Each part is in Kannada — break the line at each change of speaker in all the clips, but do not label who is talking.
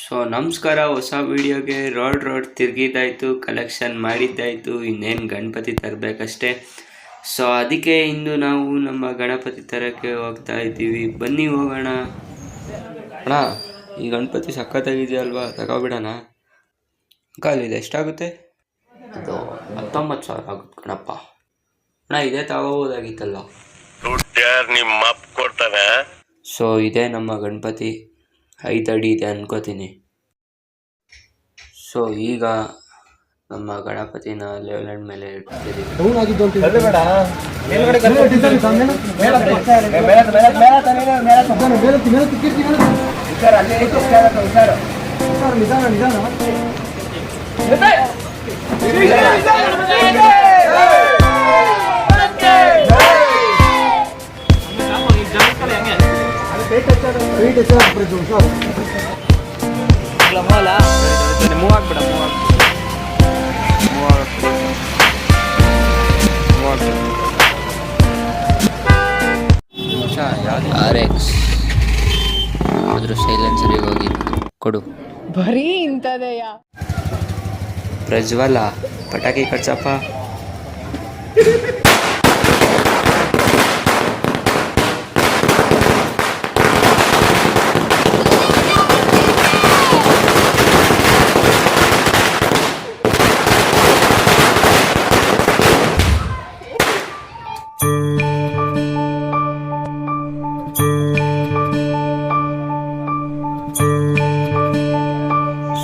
ಸೊ ನಮಸ್ಕಾರ. ಹೊಸ ವಿಡಿಯೋಗೆ ರೋಡ್ ತಿರುಗಿದ್ದಾಯಿತು, ಕಲೆಕ್ಷನ್ ಮಾಡಿದ್ದಾಯಿತು, ಇನ್ನೇನು ಗಣಪತಿ ತರಬೇಕಷ್ಟೇ. ಸೊ ಅದಕ್ಕೆ ಇಂದು ನಾವು ನಮ್ಮ ಗಣಪತಿ ತರೋಕ್ಕೆ ಹೋಗ್ತಾ ಇದ್ದೀವಿ. ಬನ್ನಿ ಹೋಗೋಣ. ಅಣ್ಣ, ಈ ಗಣಪತಿ ಸಖತ್ತಾಗಿದೆಯಲ್ವಾ, ತಗೋಬಿಡೋಣ. ಇದು ಎಷ್ಟಾಗುತ್ತೆ? ಇದು 19,000 ಆಗುತ್ತೆ ಕಣಪ್ಪ. ಅಣ್ಣ, ಇದೇ ತಗೋಬೋದಾಗಿತ್ತಲ್ಲ. ಸೊ ಇದೇ ನಮ್ಮ ಗಣಪತಿ, 5 ಅಡಿ ಇದೆ ಅನ್ಕೋತೀನಿ. ಸೊ ಈಗ ನಮ್ಮ ಗಣಪತಿನ ಲೆವೆಲ್ ಮೇಲೆ ಇಟ್ಟಿದ್ದೀವಿ. RX ಆದ್ರೂ ಸೈಲೆನ್ಸರಿಗೆ ಹೋಗಿ ಕೊಡು.
ಬರೀ ಇಂಥದೆಯ
ಪ್ರಜ್ವಲ ಪಟಾಕಿ ಕಟ್ಸಪ್ಪ.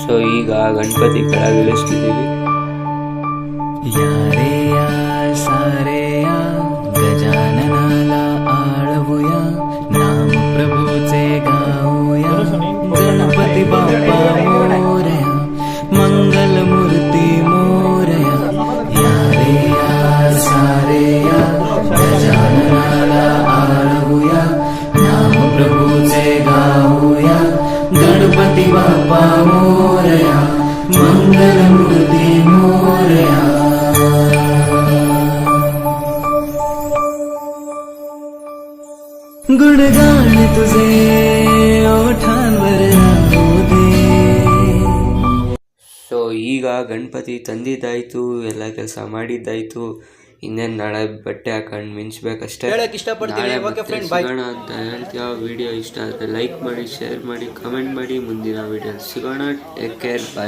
ಸೊ ಈಗ ಗಣಪತಿ ಕೆಳಗೆ ಇಳಿಸ್ತಿದ್ದೀವಿ.
ಯಾರೇಯ ಸಾರೇಯ ಗಜಾನನಾಲ ಆಳವುಯ ನಾಮ ಪ್ರಭುचे गाऊया गणपती बाप्पा मोरया मंगल मूर्ती मोरया. यारेय सारेय गजाननाला आळवूया नाम प्रभुचे गाऊया गणपती बाप्पा मोरया मंगल मूर्ती मोरया. गुणगान तुझे ओठांवर राहू दे.
ಸೊ ಈಗ ಗಣಪತಿ ತಂದಿದ್ದಾಯಿತು, ಎಲ್ಲ ಕೆಲಸ ಮಾಡಿದ್ದಾಯಿತು. ಇನ್ನೇನು ನಾಳೆ ಬಟ್ಟೆ ಹಾಕೊಂಡು ಮಿಂಚ್ಬೇಕಷ್ಟೇ. ನಾಳೆ ಮತ್ತೆ ಸಿಗೋಣ ಅಂತ ಹೇಳ್ತೀವಿ. ವಿಡಿಯೋ ಇಷ್ಟ ಆದರೆ ಲೈಕ್ ಮಾಡಿ, ಶೇರ್ ಮಾಡಿ, ಕಮೆಂಟ್ ಮಾಡಿ. ಮುಂದಿನ ವಿಡಿಯೋ ಸಿಗೋಣ. ಟೇಕ್ ಕೇರ್, ಬಾಯ್.